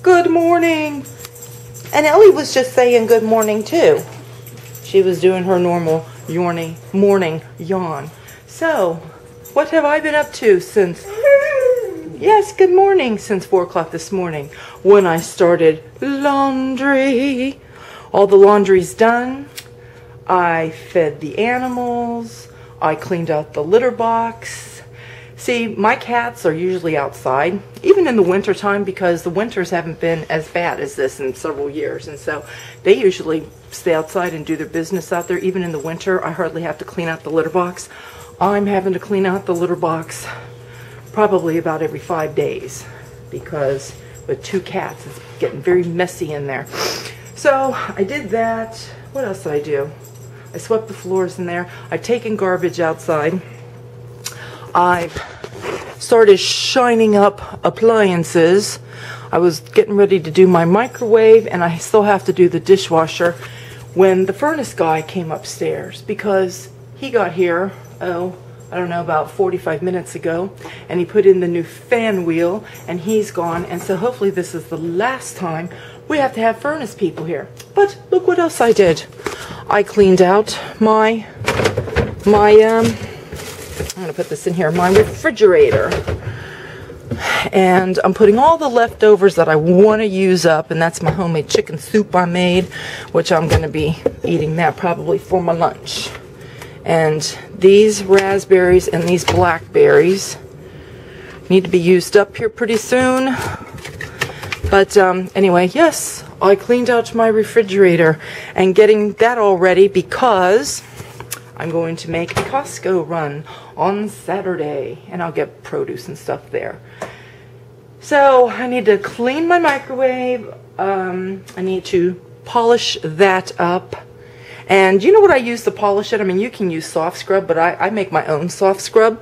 Good morning. And Ellie was just saying good morning too. She was doing her normal morning yawn. So, what have I been up to since... Yes, good morning, since 4 o'clock this morning when I started laundry. All the laundry's done. I fed the animals. I cleaned out the litter box. See, my cats are usually outside, even in the winter time, because the winters haven't been as bad as this in several years. And so they usually stay outside and do their business out there. Even in the winter, I hardly have to clean out the litter box. I'm having to clean out the litter box probably about every 5 days, because with 2 cats, it's getting very messy in there. So I did that. What else did I do? I swept the floors in there. I've taken garbage outside. I've started shining up appliances. I was getting ready to do my microwave, and I still have to do the dishwasher when the furnace guy came upstairs, because he got here, I don't know, about 45 minutes ago, and he put in the new fan wheel, and he's gone. And so hopefully this is the last time we have to have furnace people here. But look what else I did. I cleaned out my I'm going to put this in here, my refrigerator. And I'm putting all the leftovers that I want to use up, and that's my homemade chicken soup I made, which I'm going to be eating that probably for my lunch. And these raspberries and these blackberries need to be used up here pretty soon. But anyway, yes, I cleaned out my refrigerator and getting that all ready because I'm going to make a Costco run on Saturday, and I'll get produce and stuff there. So I need to clean my microwave. I need to polish that up. And you know what I use to polish it? I mean, you can use soft scrub, but I make my own soft scrub,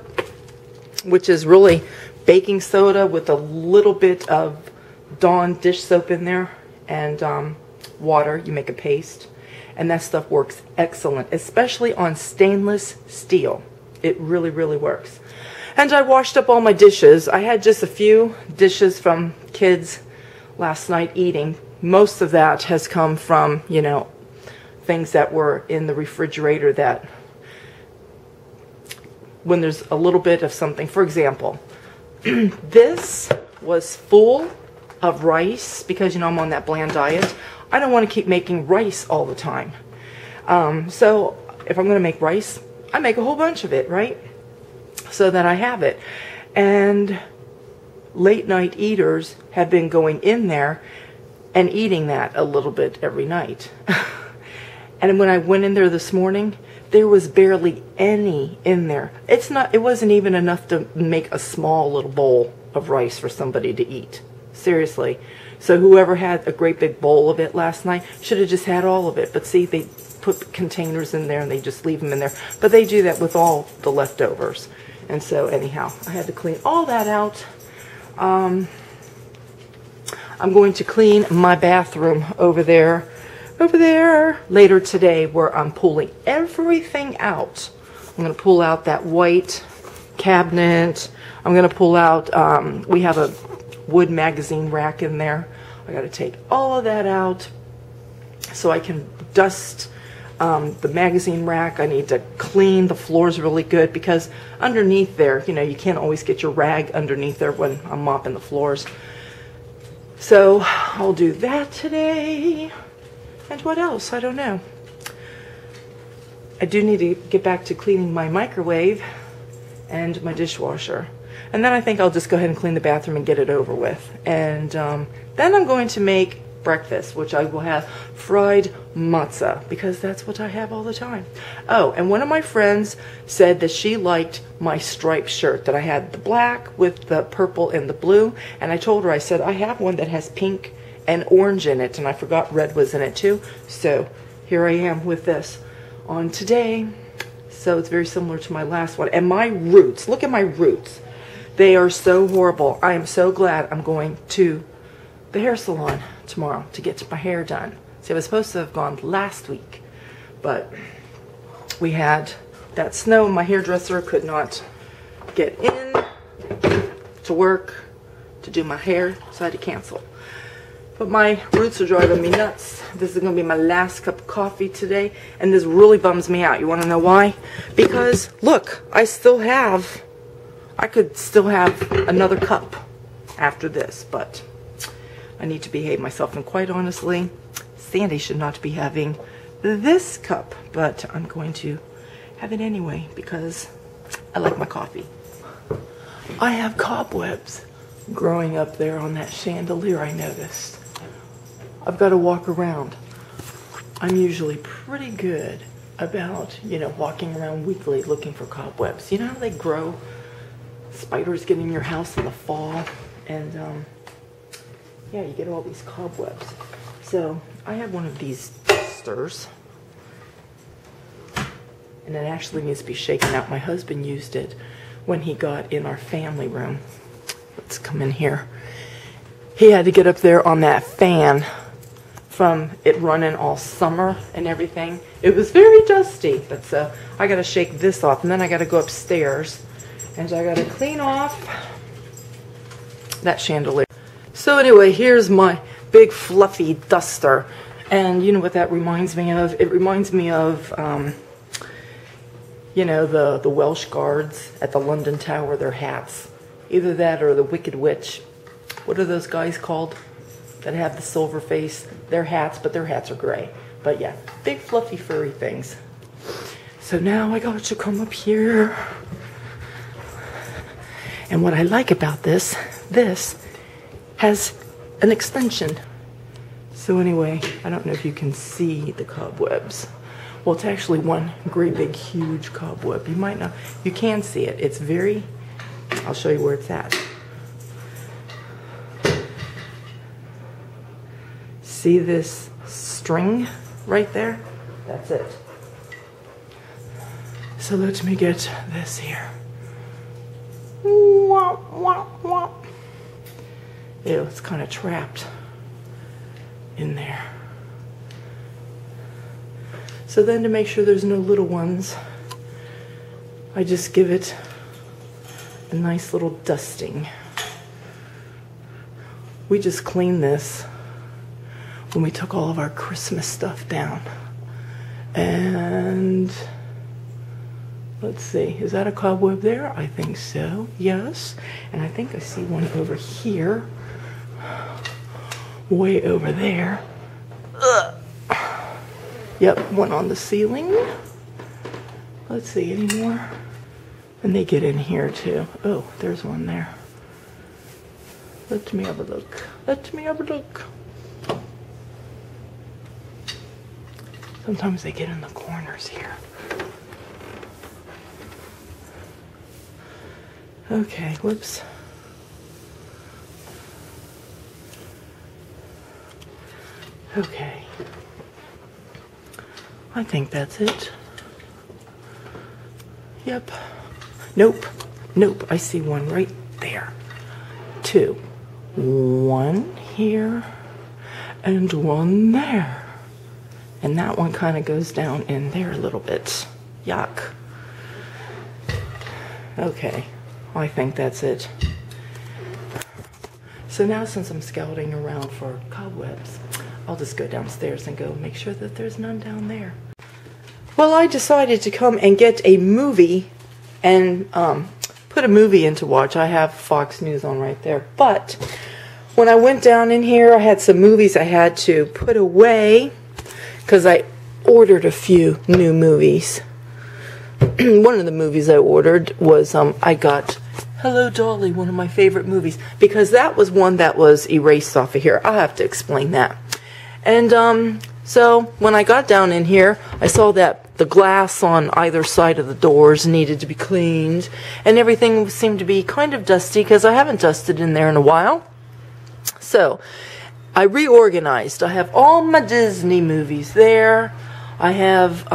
which is really baking soda with a little bit of Dawn dish soap in there and water. You make a paste, and that stuff works excellent, especially on stainless steel. It really, really works. And I washed up all my dishes. I had just a few dishes from kids last night eating. Most of that has come from, you know, things that were in the refrigerator that when there's a little bit of something. For example, this was full of rice because, you know, I'm on that bland diet. I don't want to keep making rice all the time. So if I'm going to make rice, I make a whole bunch of it, right? So that I have it. And late night eaters have been going in there and eating that a little bit every night. And when I went in there this morning, there was barely any in there. It wasn't even enough to make a small little bowl of rice for somebody to eat. Seriously. So whoever had a great big bowl of it last night should have just had all of it. But see, they put containers in there and they just leave them in there. But they do that with all the leftovers. And so anyhow, I had to clean all that out. I'm going to clean my bathroom over there later today, where I'm pulling everything out. I'm going to pull out that white cabinet. I'm going to pull out, we have a wood magazine rack in there. I got to take all of that out so I can dust the magazine rack. I need to clean the floors really good, because underneath there, you know, you can't always get your rag underneath there when I'm mopping the floors. So I'll do that today. And what else? I don't know. I do need to get back to cleaning my microwave and my dishwasher. And then I think I'll just go ahead and clean the bathroom and get it over with. And then I'm going to make breakfast, which I will have fried matzah, because that's what I have all the time. Oh, and one of my friends said that she liked my striped shirt, that I had the black with the purple and the blue. And I told her, I said, I have one that has pink and orange in it, and I forgot red was in it too. So here I am with this on today. So it's very similar to my last one. And my roots, look at my roots. They are so horrible. I am so glad I'm going to the hair salon tomorrow to get my hair done. See, I was supposed to have gone last week, but we had that snow. My hairdresser could not get in to work to do my hair, so I had to cancel. But my roots are driving me nuts. This is going to be my last cup of coffee today, and this really bums me out. You want to know why? Because, look, I could still have another cup after this, but I need to behave myself, and quite honestly, Sandy should not be having this cup, but I'm going to have it anyway because I like my coffee. I have cobwebs growing up there on that chandelier, I noticed. I've got to walk around. I'm usually pretty good about, walking around weekly looking for cobwebs. You know how they grow? Spiders get in your house in the fall, and yeah, you get all these cobwebs. So I have one of these dusters, and it actually needs to be shaken out. My husband used it when he got in our family room. Let's come in here. He had to get up there on that fan from it running all summer and everything. It was very dusty, but so I got to shake this off, and then I got to go upstairs and I got to clean off that chandelier. So anyway, here's my big fluffy duster, and you know what that reminds me of? It reminds me of the Welsh guards at the London Tower, their hats. Either that or the Wicked Witch. What are those guys called that have the silver face? Their hats, but their hats are gray. But yeah, big fluffy furry things. So now I got to come up here. And what I like about this has an extension. So anyway, I don't know if you can see the cobwebs. Well, it's actually one great big huge cobweb. You might not, you can see it. It's very, I'll show you where it's at. See this string right there? That's it. So let me get this here. Womp, womp, womp. Ew, it's kind of trapped in there. So then, to make sure there's no little ones, I just give it a nice little dusting. We just cleaned this when we took all of our Christmas stuff down. And let's see, is that a cobweb there? I think so, yes. And I think I see one over here, way over there. Ugh. Yep, one on the ceiling. Let's see, any more? And they get in here too. Oh, there's one there. Let me have a look. Let me have a look. Sometimes they get in the corners here. Okay, whoops. Okay. I think that's it. Yep. Nope. Nope. I see one right there. Two. One here and one there. And that one kind of goes down in there a little bit. Yuck. Okay. I think that's it. So now, since I'm scouting around for cobwebs, I'll just go downstairs and go make sure that there's none down there. Well, I decided to come and get a movie and put a movie in to watch. I have Fox News on right there. But when I went down in here, I had some movies I had to put away because I ordered a few new movies. One of the movies I ordered was, I got Hello Dolly, one of my favorite movies, because that was one that was erased off of here. I'll have to explain that. And so when I got down in here, I saw that the glass on either side of the doors needed to be cleaned, and everything seemed to be kind of dusty because I haven't dusted in there in a while. So I reorganized. I have all my Disney movies there. I have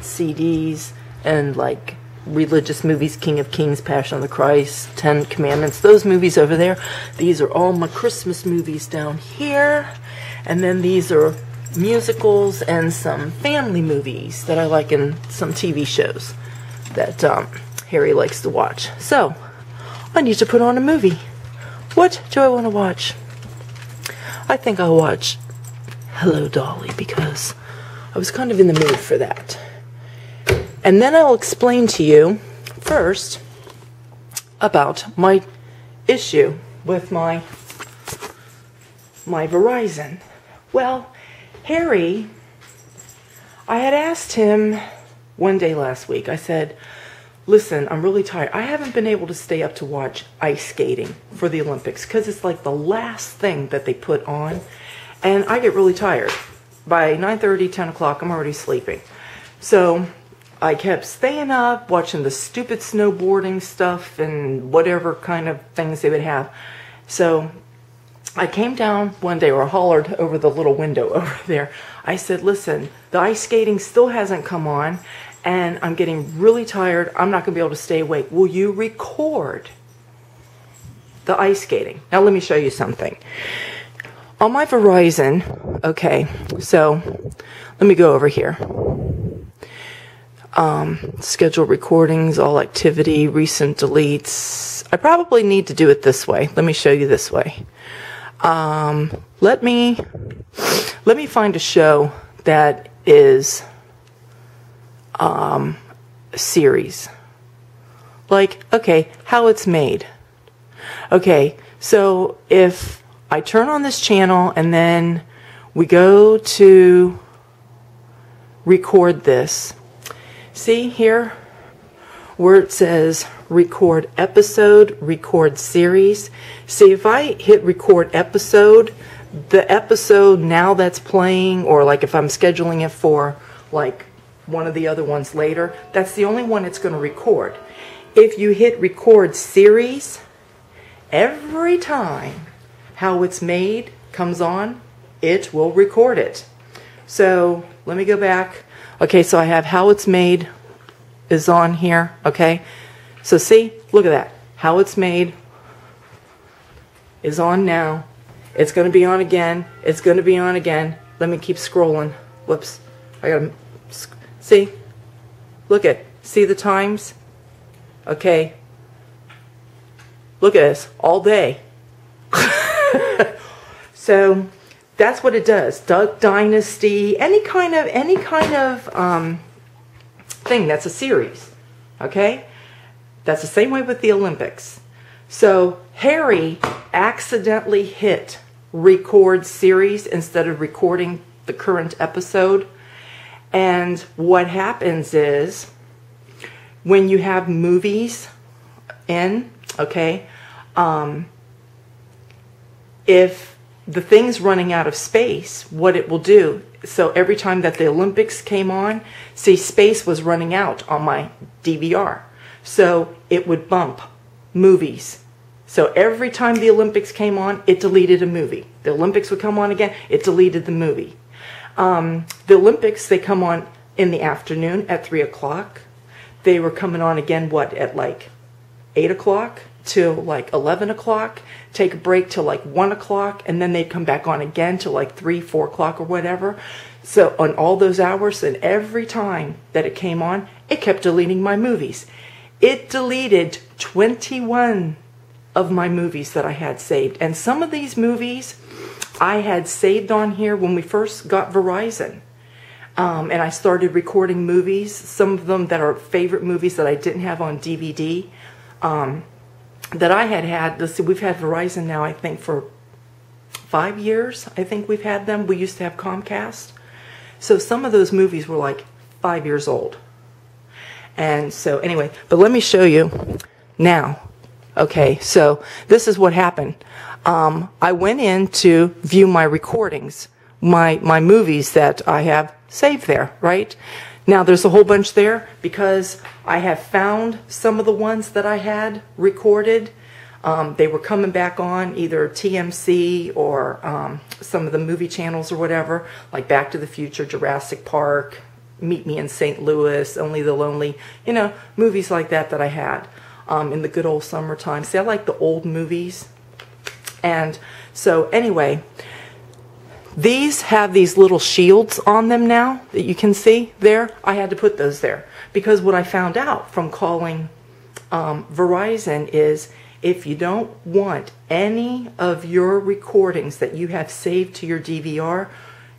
CDs and like religious movies, King of Kings, Passion of the Christ, 10 Commandments, those movies over there. These are all my Christmas movies down here. And then these are musicals and some family movies that I like, and some TV shows that Harry likes to watch. So, I need to put on a movie. What do I want to watch? I think I'll watch Hello Dolly because I was kind of in the mood for that. And then I'll explain to you first about my issue with my Verizon. Well, Harry, I had asked him one day last week, I said, listen, I'm really tired. I haven't been able to stay up to watch ice skating for the Olympics because it's like the last thing that they put on. And I get really tired. By 9:30, 10 o'clock, I'm already sleeping. So I kept staying up, watching the stupid snowboarding stuff and whatever kind of things they would have. So I came down one day, or hollered over the little window over there. I said, listen, the ice skating still hasn't come on, and I'm getting really tired. I'm not going to be able to stay awake. Will you record the ice skating? Now let me show you something. On my Verizon, okay, so let me go over here. Schedule recordings, all activity, recent deletes. I probably need to do it this way. Let me show you this way. Let me find a show that is a series. Like, okay, how it's made. Okay, so if I turn on this channel and then we go to record this. See here where it says record episode, record series. See, if I hit record episode, the episode now that's playing, or like if I'm scheduling it for like one of the other ones later, that's the only one it's going to record. If you hit record series, every time How It's Made comes on, it will record it. So let me go back. Okay, so I have How It's Made is on here. Okay, so see, look at that. How It's Made is on now. It's going to be on again. It's going to be on again. Let me keep scrolling. Whoops. I gotta see. Look at. See the times? Okay. Look at this. All day. So that's what it does. Duck Dynasty, any kind of thing that's a series. Okay? That's the same way with the Olympics. So Harry accidentally hit record series instead of recording the current episode. And what happens is when you have movies in, okay, if the thing's running out of space, what it will do, so every time that the Olympics came on, see, space was running out on my DVR. So it would bump movies. So every time the Olympics came on, it deleted a movie. The Olympics would come on again, it deleted the movie. The Olympics, they come on in the afternoon at 3 o'clock. They were coming on again, what, at like 8 o'clock till like 11 o'clock. Take a break till like 1 o'clock, and then they'd come back on again till like 3, 4 o'clock or whatever. So on all those hours, and every time that it came on, it kept deleting my movies. It deleted 21 of my movies that I had saved. And some of these movies I had saved on here when we first got Verizon. And I started recording movies, some of them that are favorite movies that I didn't have on DVD, that I had. Let's see, we've had Verizon now, I think, for 5 years. I think we've had them. We used to have Comcast. So some of those movies were like 5 years old. And so anyway, but let me show you now. Okay, so this is what happened. I went in to view my recordings, my movies that I have saved there, right? Now there's a whole bunch there because I have found some of the ones that I had recorded. They were coming back on either TMC or some of the movie channels or whatever, like Back to the Future, Jurassic Park, Meet Me in St. Louis, Only the Lonely, you know, movies like that that I had in the good old summertime. See, I like the old movies. And so anyway, these have these little shields on them now that you can see there. I had to put those there because what I found out from calling Verizon is If you don't want any of your recordings that you have saved to your DVR,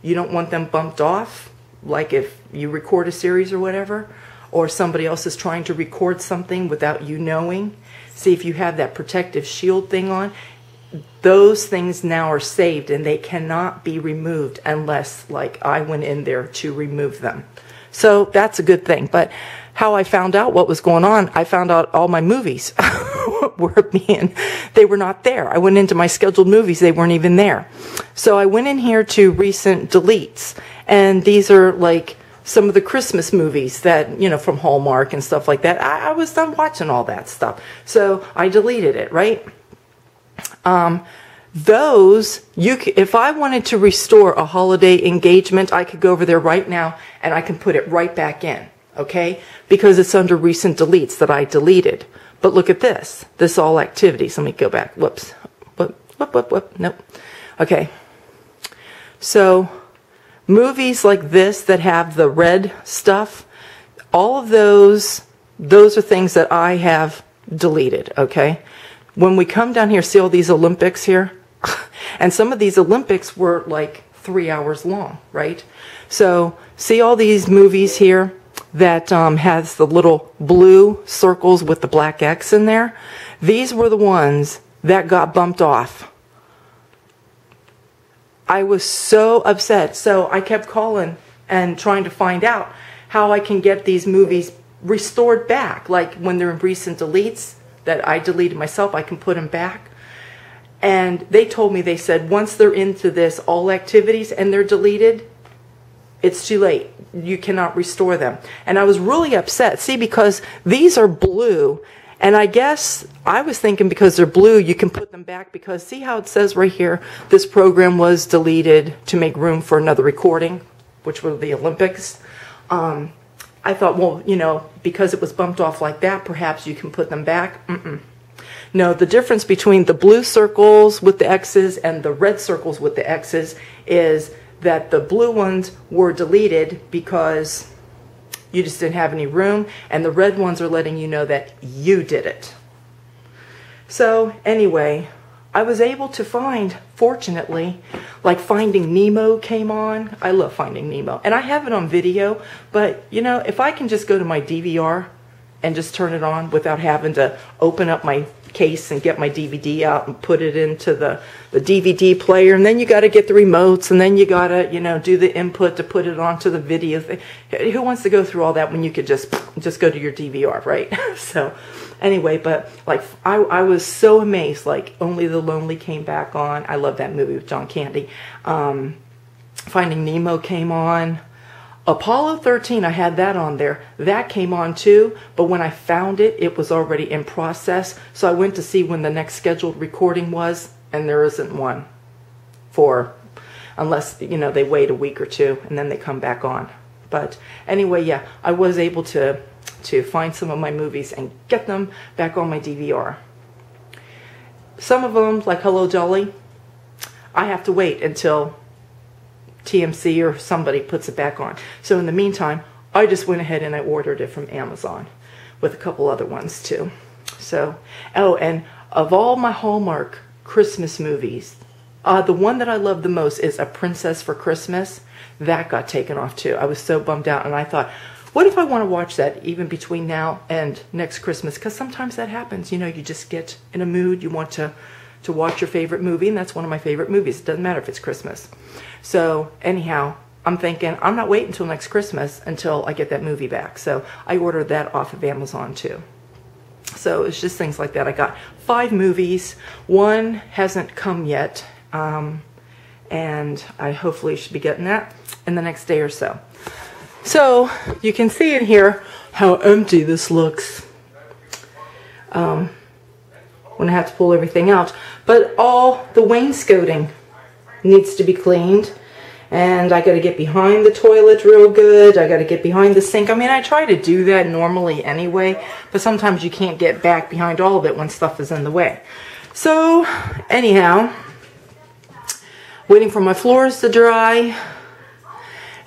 you don't want them bumped off, like if you record a series or whatever, or somebody else is trying to record something without you knowing. See, if you have that protective shield thing on, those things now are saved and they cannot be removed unless, like, I went in there to remove them. So that's a good thing. But how I found out what was going on, I found out all my movies they were not there. I went into my scheduled movies, they weren't even there. So I went in here to recent deletes, and these are like some of the Christmas movies that, you know, from Hallmark and stuff like that. I was done watching all that stuff. So I deleted it, right? Those, if I wanted to restore a holiday engagement, I could go over there right now and I can put it right back in, okay? Because it's under recent deletes that I deleted. But look at this. This all activities. Let me go back. Whoops. Whoop. Nope. Okay. So movies like this that have the red stuff, all of those are things that I have deleted, okay? When we come down here, see all these Olympics here? And some of these Olympics were like 3 hours long, right? So see all these movies here that has the little blue circles with the black X in there? These were the ones that got bumped off. I was so upset. So I kept calling and trying to find out how I can get these movies restored back. Like when they're in recent deletes that I deleted myself, I can put them back. And they told me, they said, once they're into this all activities and they're deleted, it's too late. You cannot restore them. And I was really upset. See, because these are blue, and I guess I was thinking because they're blue, you can put them back, because see how it says right here, this program was deleted to make room for another recording, which were the Olympics. I thought, well, you know, because it was bumped off like that, perhaps you can put them back. No, the difference between the blue circles with the X's and the red circles with the X's is that the blue ones were deleted because you just didn't have any room, and the red ones are letting you know that you did it. So anyway, I was able to find, fortunately, like Finding Nemo came on. I love Finding Nemo. And I have it on video, but you know, if I can just go to my DVR and just turn it on without having to open up my case and get my DVD out and put it into the DVD player, and then you got to get the remotes, and then you got to, you know, do the input to put it onto the video thing. Who wants to go through all that when you could just go to your DVR, right? So anyway, but like I was so amazed. Like Only the Lonely came back on. I love that movie with John Candy. Finding Nemo came on. Apollo 13, I had that on there. That came on too, but when I found it, it was already in process. So I went to see when the next scheduled recording was, and there isn't one unless, you know, they wait a week or two and then they come back on. But anyway, yeah, I was able to find some of my movies and get them back on my DVR. Some of them, like Hello Dolly, I have to wait until TMC or somebody puts it back on. So in the meantime, I just went ahead and I ordered it from Amazon with a couple other ones too. So, oh, and of all my Hallmark Christmas movies, the one that I love the most is A Princess for Christmas. That got taken off too. I was so bummed out, and I thought, what if I want to watch that even between now and next Christmas? Because sometimes that happens. You know, you just get in a mood, you want to watch your favorite movie, and that's one of my favorite movies. It doesn't matter if it's Christmas. So anyhow, I'm thinking I'm not waiting until next Christmas until I get that movie back. So I ordered that off of Amazon too. So it's just things like that. I got 5 movies. One hasn't come yet, and I hopefully should be getting that in the next day or so. So you can see in here how empty this looks when I have to pull everything out. But all the wainscoting needs to be cleaned, and I got to get behind the toilet real good. I got to get behind the sink. I mean, I try to do that normally anyway, but sometimes you can't get back behind all of it when stuff is in the way. So anyhow, waiting for my floors to dry,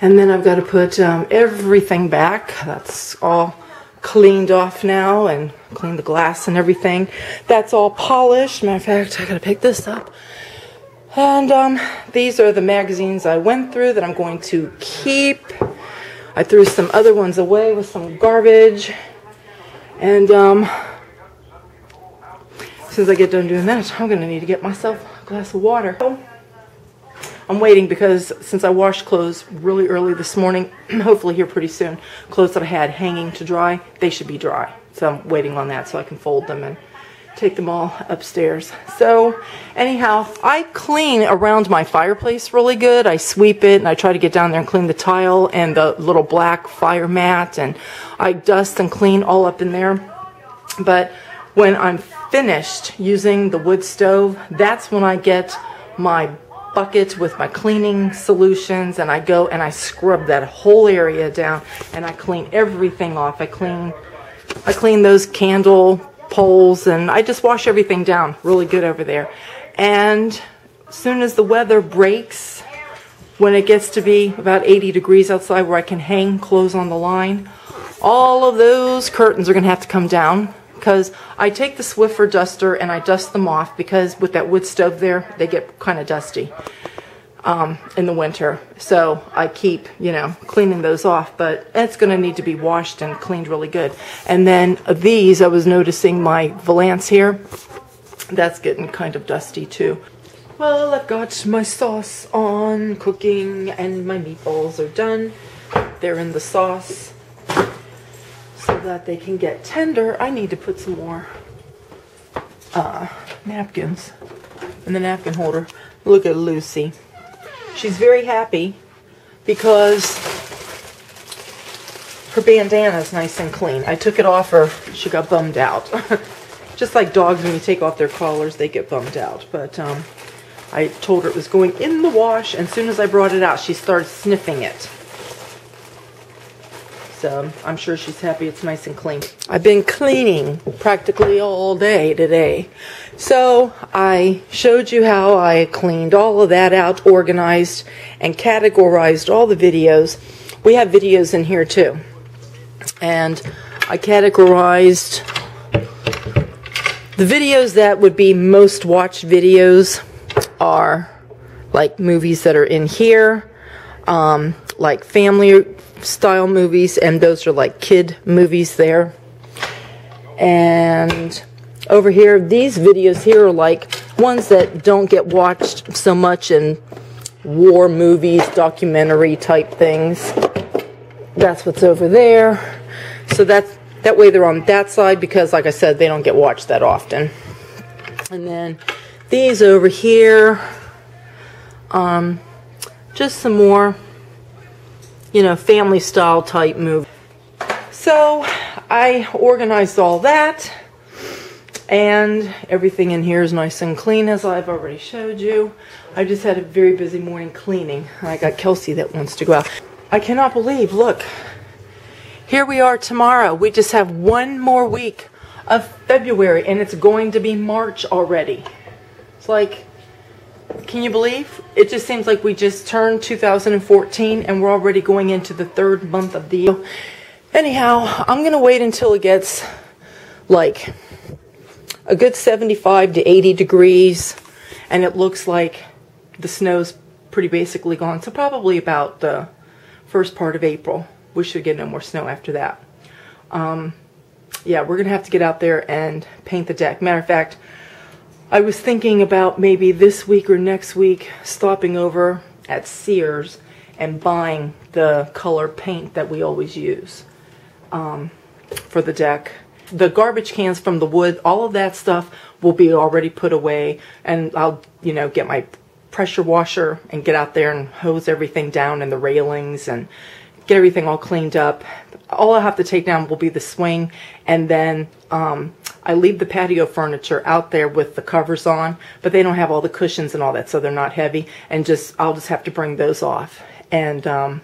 and then I've got to put everything back. That's all cleaned off now and cleaned the glass and everything. That's all polished. Matter of fact, I gotta pick this up. And these are the magazines I went through that I'm going to keep. I threw some other ones away with some garbage. And as soon as I get done doing that, I'm gonna need to get myself a glass of water. I'm waiting because since I washed clothes really early this morning, hopefully here pretty soon, clothes that I had hanging to dry, they should be dry. So I'm waiting on that so I can fold them and take them all upstairs. So anyhow, I clean around my fireplace really good. I sweep it and I try to get down there and clean the tile and the little black fire mat, and I dust and clean all up in there. But when I'm finished using the wood stove, that's when I get my bucket with my cleaning solutions and I go and I scrub that whole area down and I clean everything off. I clean those candle poles and I just wash everything down really good over there. And as soon as the weather breaks, when it gets to be about 80 degrees outside where I can hang clothes on the line, all of those curtains are going to have to come down, because I take the Swiffer duster and I dust them off, because with that wood stove there, they get kind of dusty in the winter. So I keep, cleaning those off, but it's going to need to be washed and cleaned really good. And then these, I was noticing my Valance here, that's getting kind of dusty too. Well, I've got my sauce on cooking and my meatballs are done. They're in the sauce so that they can get tender. I need to put some more napkins in the napkin holder. Look at Lucy. She's very happy because her bandana is nice and clean. I took it off her. She got bummed out. Just like dogs, when you take off their collars, they get bummed out. But I told her it was going in the wash, and as soon as I brought it out, she started sniffing it. So I'm sure she's happy it's nice and clean. I've been cleaning practically all day today. So I showed you how I cleaned all of that out, organized, and categorized all the videos. We have videos in here too. And I categorized the videos that would be most watched videos are like movies that are in here, like family style movies, and those are like kid movies there. And over here, these videos here are like ones that don't get watched so much in war movies, documentary type things. That's what's over there. So that way they're on that side, because like I said, they don't get watched that often. And then these over here, just some more, family style type movie. So I organized all that, and everything in here is nice and clean, as I've already showed you. I just had a very busy morning cleaning. I got Kelsey that wants to go out. I cannot believe, look, here we are tomorrow. We just have one more week of February, and it's going to be March already. It's like, can you believe? It just seems like we just turned 2014 and we're already going into the third month of the year. Anyhow, I'm going to wait until it gets like a good 75 to 80 degrees and it looks like the snow's pretty basically gone. So probably about the first part of April. We should get no more snow after that. Yeah, we're going to have to get out there and paint the deck. Matter of fact, I was thinking about maybe this week or next week stopping over at Sears and buying the color paint that we always use for the deck. The garbage cans from the wood, all of that stuff will be already put away, and I'll, get my pressure washer and get out there and hose everything down and the railings and get everything all cleaned up. All I have to take down will be the swing, and then I leave the patio furniture out there with the covers on, but they don't have all the cushions and all that, so they're not heavy, and I'll just have to bring those off and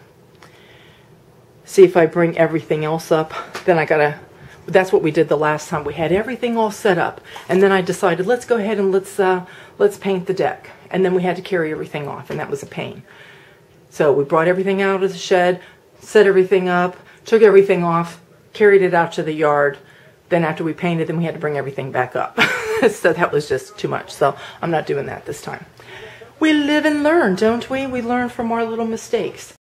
see if I bring everything else up. Then that's what we did the last time. We had everything all set up, and then I decided, let's go ahead and let's paint the deck, and then we had to carry everything off, and that was a pain. So we brought everything out of the shed, set everything up, took everything off, carried it out to the yard. Then after we painted, then we had to bring everything back up. So that was just too much. So I'm not doing that this time. We live and learn, don't we? We learn from our little mistakes.